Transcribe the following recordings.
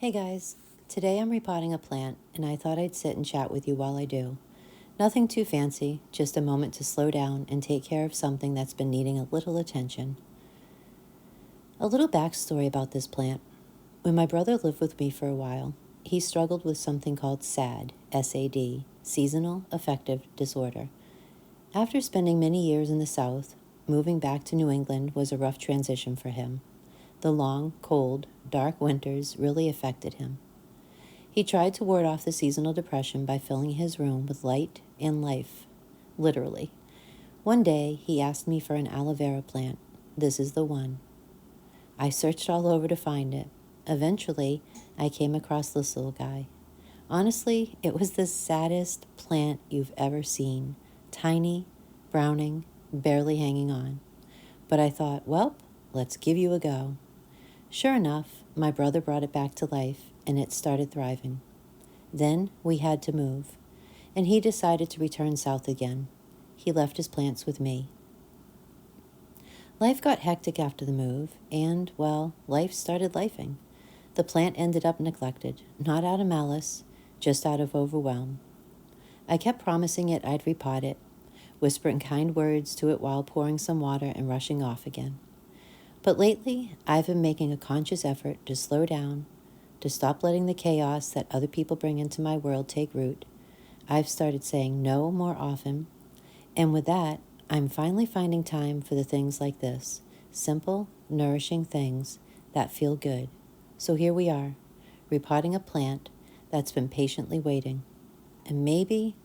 Hey guys, today I'm repotting a plant and I thought I'd sit and chat with you while I do. Nothing too fancy, just a moment to slow down and take care of something that's been needing a little attention. A little backstory about this plant. When my brother lived with me for a while, he struggled with something called S.A.D, S-A-D, Seasonal Affective Disorder. After spending many years in the South, moving back to New England was a rough transition for him. The long, cold, dark winters really affected him. He tried to ward off the seasonal depression by filling his room with light and life, literally. One day, he asked me for an aloe vera plant. This is the one. I searched all over to find it. Eventually, I came across this little guy. Honestly, it was the saddest plant you've ever seen. Tiny, browning, barely hanging on. But I thought, well, let's give you a go. Sure enough, my brother brought it back to life, and it started thriving. Then we had to move, and he decided to return south again. He left his plants with me. Life got hectic after the move, and, well, life started lifing. The plant ended up neglected, not out of malice, just out of overwhelm. I kept promising it I'd repot it, whispering kind words to it while pouring some water and rushing off again. But lately, I've been making a conscious effort to slow down, to stop letting the chaos that other people bring into my world take root. I've started saying no more often, and with that, I'm finally finding time for the things like this, simple, nourishing things that feel good. So here we are, repotting a plant that's been patiently waiting. And maybe,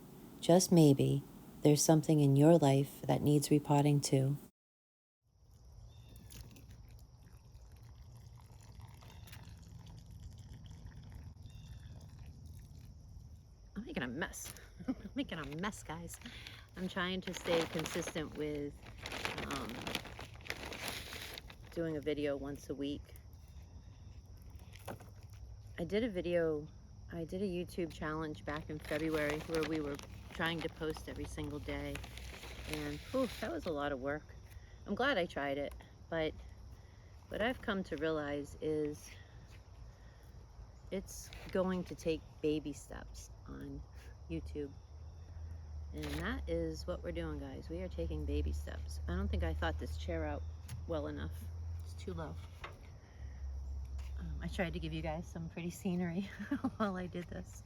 just maybe, there's something in your life that needs repotting too. I'm making a mess. I'm making a mess, guys. I'm trying to stay consistent with um, doing a video once a week. I did a YouTube challenge back in February where we were trying to post every single day. And that was a lot of work. I'm glad I tried it, but what I've come to realize is it's going to take baby steps on YouTube. And that is what we're doing, guys. We are taking baby steps. I don't think I thought this chair out well enough. It's too low. I tried to give you guys some pretty scenery while I did this.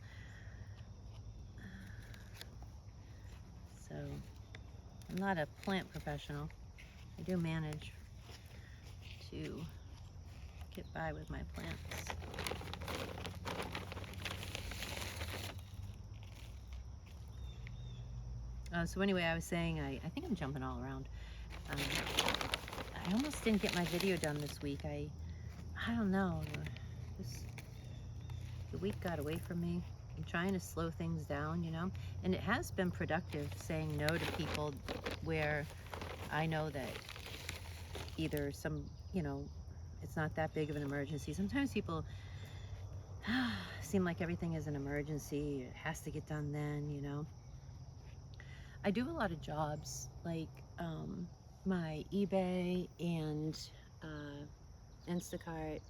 So, I'm not a plant professional. I do manage to get by with my plants. So anyway, I was saying, I think I'm jumping all around. I almost didn't get my video done this week. I don't know. The week got away from me. I'm trying to slow things down, and it has been productive saying no to people where I know that either it's not that big of an emergency. Sometimes people seem like everything is an emergency. It has to get done then. I do a lot of jobs, like my eBay and Instacart,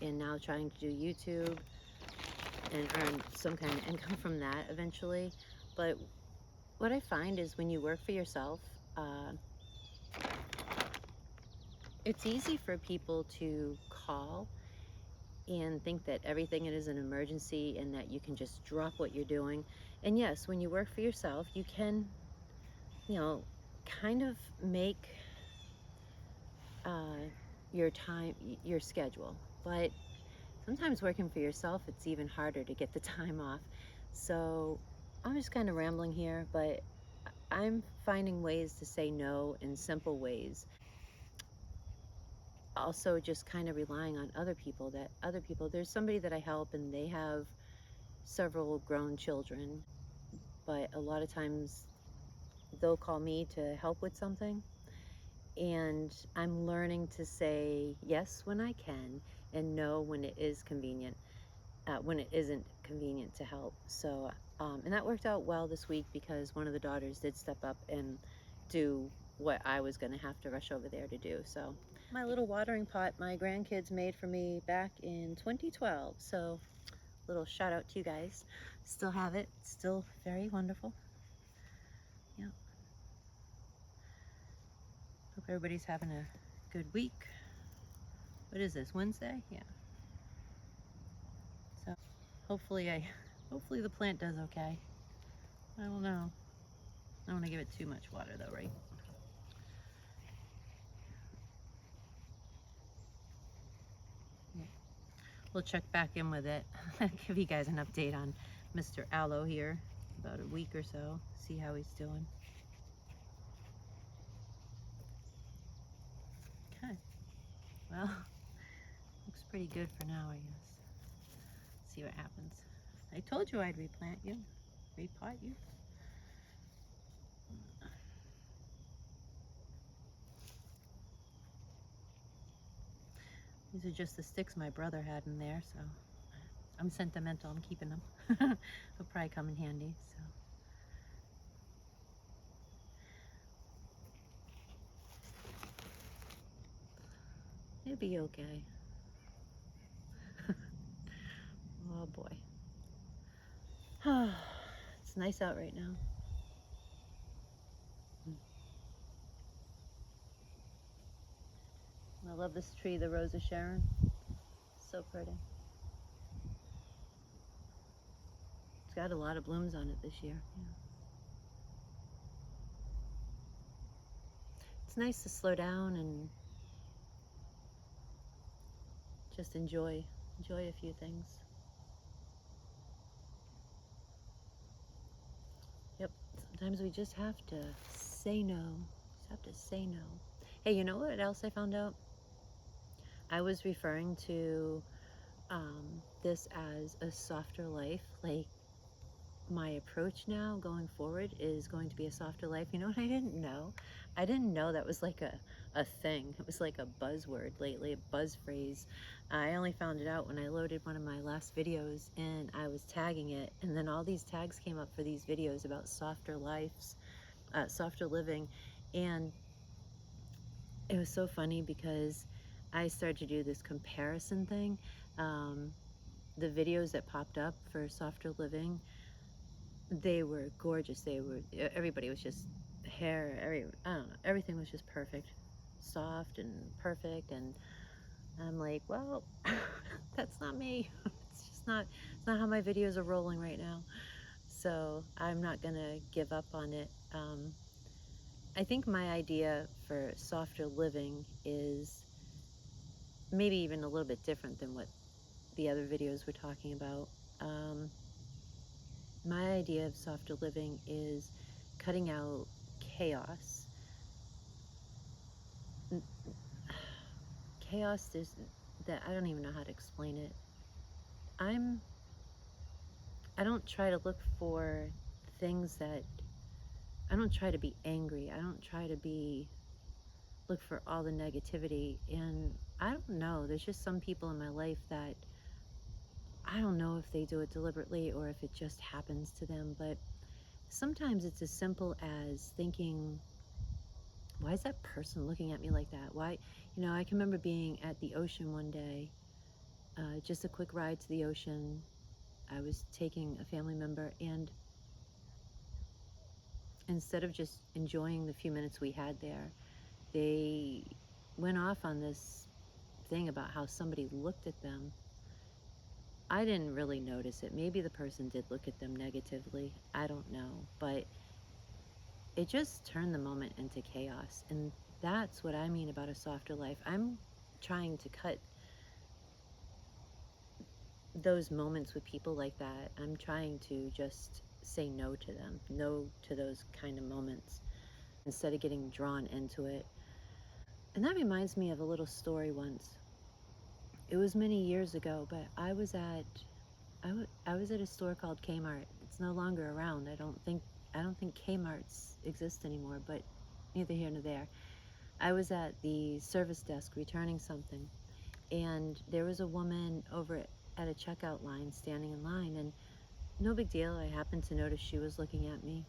and now trying to do YouTube and earn some kind of income from that eventually. But what I find is when you work for yourself, it's easy for people to call and think that everything is an emergency and that you can just drop what you're doing. And yes, when you work for yourself, you can, kind of make your time, your schedule. But sometimes working for yourself, it's even harder to get the time off. So I'm just kind of rambling here, but I'm finding ways to say no in simple ways. Also just kind of relying on other people, there's somebody that I help and they have several grown children, but a lot of times they'll call me to help with something, and I'm learning to say yes when I can and no when it is convenient, when it isn't convenient to help. So and that worked out well this week because one of the daughters did step up and do what I was going to have to rush over there to do. So my little watering pot my grandkids made for me back in 2012. So little shout out to you guys. Still have it. Still very wonderful. Yeah. Hope everybody's having a good week. What is this, Wednesday? Yeah. So hopefully the plant does okay. I don't know. I don't want to give it too much water though, right? Yeah. We'll check back in with it. Give you guys an update on Mr. Aloe here, about a week or so. See how he's doing. Okay. Well, looks pretty good for now, I guess. See what happens. I told you I'd replant you, repot you. These are just the sticks my brother had in there, so I'm sentimental. I'm keeping them. They'll probably come in handy. So it'll be okay. Oh boy. It's nice out right now. I love this tree, the Rose of Sharon. So pretty. It's got a lot of blooms on it this year. Yeah. It's nice to slow down and just enjoy a few things. Yep. Sometimes we just have to say no. Just have to say no. Hey, you know what else I found out? I was referring to this as a softer life. Like, my approach now going forward is going to be a softer life. You know what I didn't know? I didn't know that was like a thing. It was like a buzzword lately, a buzz phrase. I only found it out when I loaded one of my last videos and I was tagging it, and then all these tags came up for these videos about softer lives, softer living. And it was so funny because I started to do this comparison thing. The videos that popped up for softer living, they were gorgeous. Everybody was just I don't know, everything was just perfect, soft and perfect. And I'm like, well, that's not me. It's not how my videos are rolling right now. So I'm not gonna give up on it. I think my idea for softer living is maybe even a little bit different than what the other videos were talking about. My idea of softer living is cutting out chaos. Chaos is that I don't even know how to explain it. I don't try to look for things that I don't try to be angry. I don't try to look for all the negativity. And I don't know, there's just some people in my life that I don't know if they do it deliberately or if it just happens to them, but sometimes it's as simple as thinking, why is that person looking at me like that? Why, I can remember being at the ocean one day, just a quick ride to the ocean. I was taking a family member, and instead of just enjoying the few minutes we had there, they went off on this thing about how somebody looked at them. I didn't really notice it. Maybe the person did look at them negatively. I don't know. But it just turned the moment into chaos. And that's what I mean about a softer life. I'm trying to cut those moments with people like that. I'm trying to just say no to them, no to those kind of moments, instead of getting drawn into it. And that reminds me of a little story once. It was many years ago, but I was at a store called Kmart. It's no longer around. I don't think Kmart's exist anymore, but neither here nor there. I was at the service desk returning something, and there was a woman over at a checkout line standing in line, and no big deal. I happened to notice she was looking at me,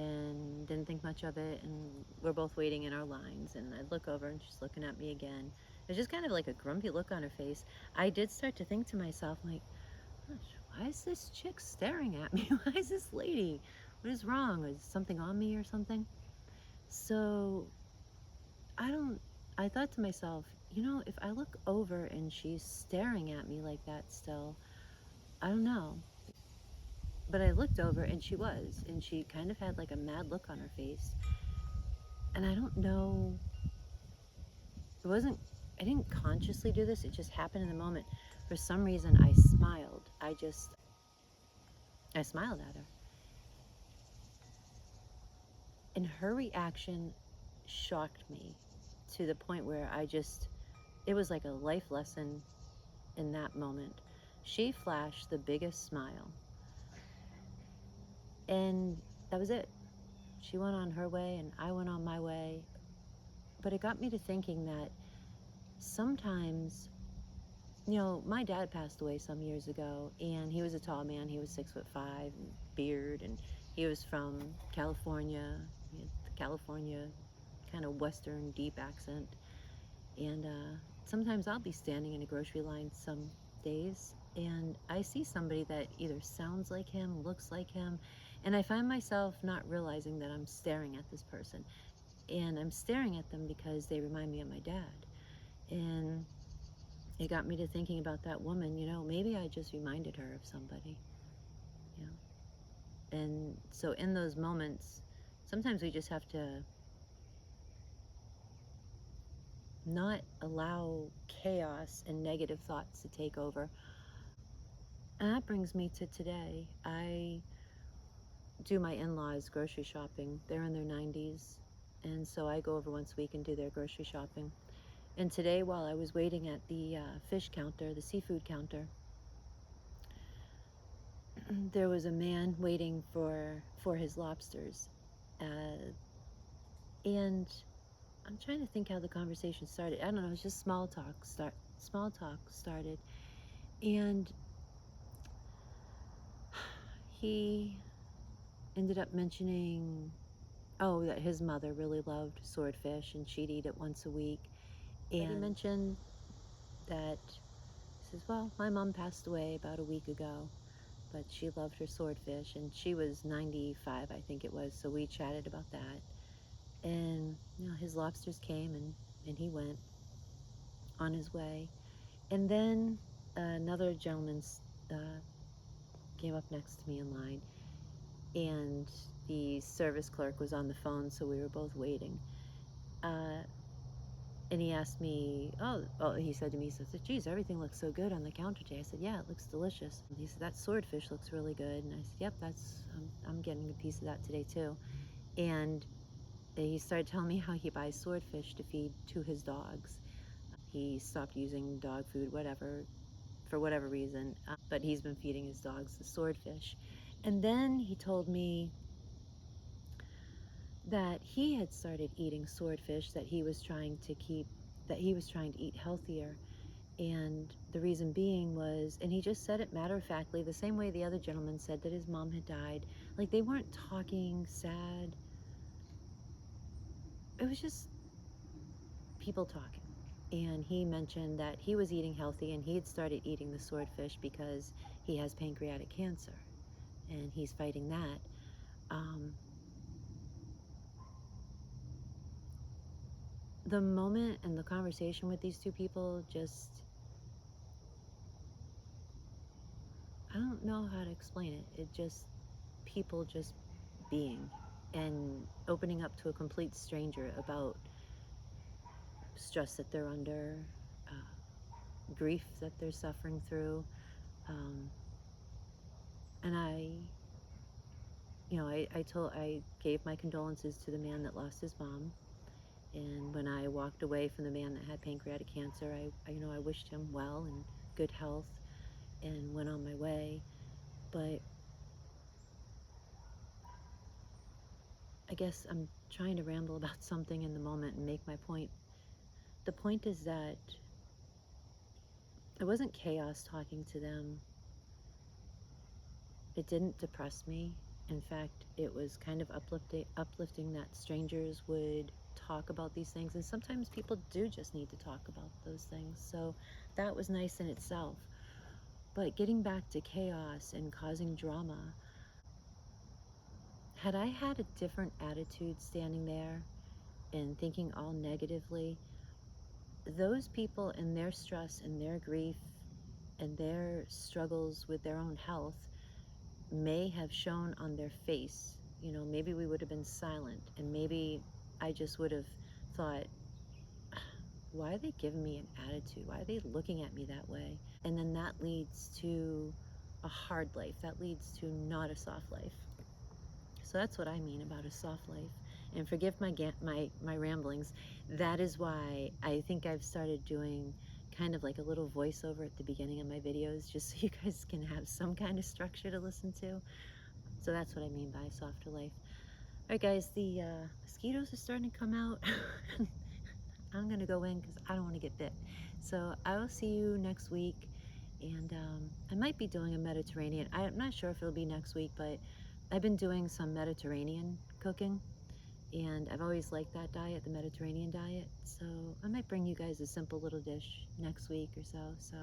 and didn't think much of it, and we're both waiting in our lines, and I look over and she's looking at me again. It's just kind of like a grumpy look on her face. I did start to think to myself, like, gosh, why is this chick staring at me? Why is this lady? What is wrong? Is something on me or something? So I thought to myself, if I look over and she's staring at me like that still, I don't know. But I looked over and she kind of had like a mad look on her face. And I don't know, I didn't consciously do this, it just happened in the moment. For some reason, I smiled. I smiled at her. And her reaction shocked me to the point where it was like a life lesson in that moment. She flashed the biggest smile. And that was it. She went on her way and I went on my way. But it got me to thinking that sometimes, my dad passed away some years ago, and he was a tall man. He was 6'5", and beard, and he was from California. He had the California kind of Western deep accent. And sometimes I'll be standing in a grocery line some days, and I see somebody that either sounds like him, looks like him, and I find myself not realizing that I'm staring at this person. And I'm staring at them because they remind me of my dad. And it got me to thinking about that woman, maybe I just reminded her of somebody, you know. And so in those moments, sometimes we just have to not allow chaos and negative thoughts to take over. And that brings me to today. I do my in-laws grocery shopping. They're in their 90s, and so I go over once a week and do their grocery shopping. And today, while I was waiting at the fish counter, the seafood counter, there was a man waiting for his lobsters. And I'm trying to think how the conversation started. I don't know, it was just small talk started. And he ended up mentioning, that his mother really loved swordfish and she'd eat it once a week. And he mentioned that, he says, well, my mom passed away about a week ago, but she loved her swordfish, and she was 95, I think it was, so we chatted about that. And, his lobsters came, and he went on his way. And then another gentleman came up next to me in line, and the service clerk was on the phone, so we were both waiting. And he asked me, he said to me, he said, geez, everything looks so good on the counter today. I said, yeah, it looks delicious. And he said, that swordfish looks really good. And I said, yep, I'm getting a piece of that today too. And he started telling me how he buys swordfish to feed to his dogs. He stopped using dog food, for whatever reason, but he's been feeding his dogs the swordfish. And then he told me that he had started eating swordfish, that he was trying to eat healthier. And the reason being was, and he just said it matter-of-factly, the same way the other gentleman said that his mom had died. Like, they weren't talking sad. It was just people talking. And he mentioned that he was eating healthy, and he had started eating the swordfish because he has pancreatic cancer, and he's fighting that. The moment and the conversation with these two people I don't know how to explain it. People just being and opening up to a complete stranger about stress that they're under, grief that they're suffering through. And I gave my condolences to the man that lost his mom. And when I walked away from the man that had pancreatic cancer, I wished him well and good health and went on my way. But I guess I'm trying to ramble about something in the moment and make my point. The point is that it wasn't chaos talking to them. It didn't depress me. In fact, it was kind of uplifting that strangers would talk about these things. And sometimes people do just need to talk about those things. So that was nice in itself. But getting back to chaos and causing drama, had I had a different attitude standing there and thinking all negatively, those people and their stress and their grief and their struggles with their own health may have shown on their face. You know, maybe we would have been silent, and maybe I just would have thought, why are they giving me an attitude? Why are they looking at me that way? And then that leads to a hard life. That leads to not a soft life. So that's what I mean about a soft life. And forgive my ramblings. That is why I think I've started doing kind of like a little voiceover at the beginning of my videos, just so you guys can have some kind of structure to listen to. So that's what I mean by softer life. All right, guys, the mosquitoes are starting to come out. I'm going to go in because I don't want to get bit. So I will see you next week. And I might be doing a Mediterranean. I'm not sure if it'll be next week, but I've been doing some Mediterranean cooking. And I've always liked that diet, the Mediterranean diet. So I might bring you guys a simple little dish next week or so. So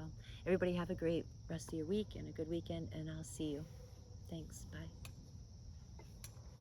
everybody have a great rest of your week and a good weekend. And I'll see you. Thanks. Bye.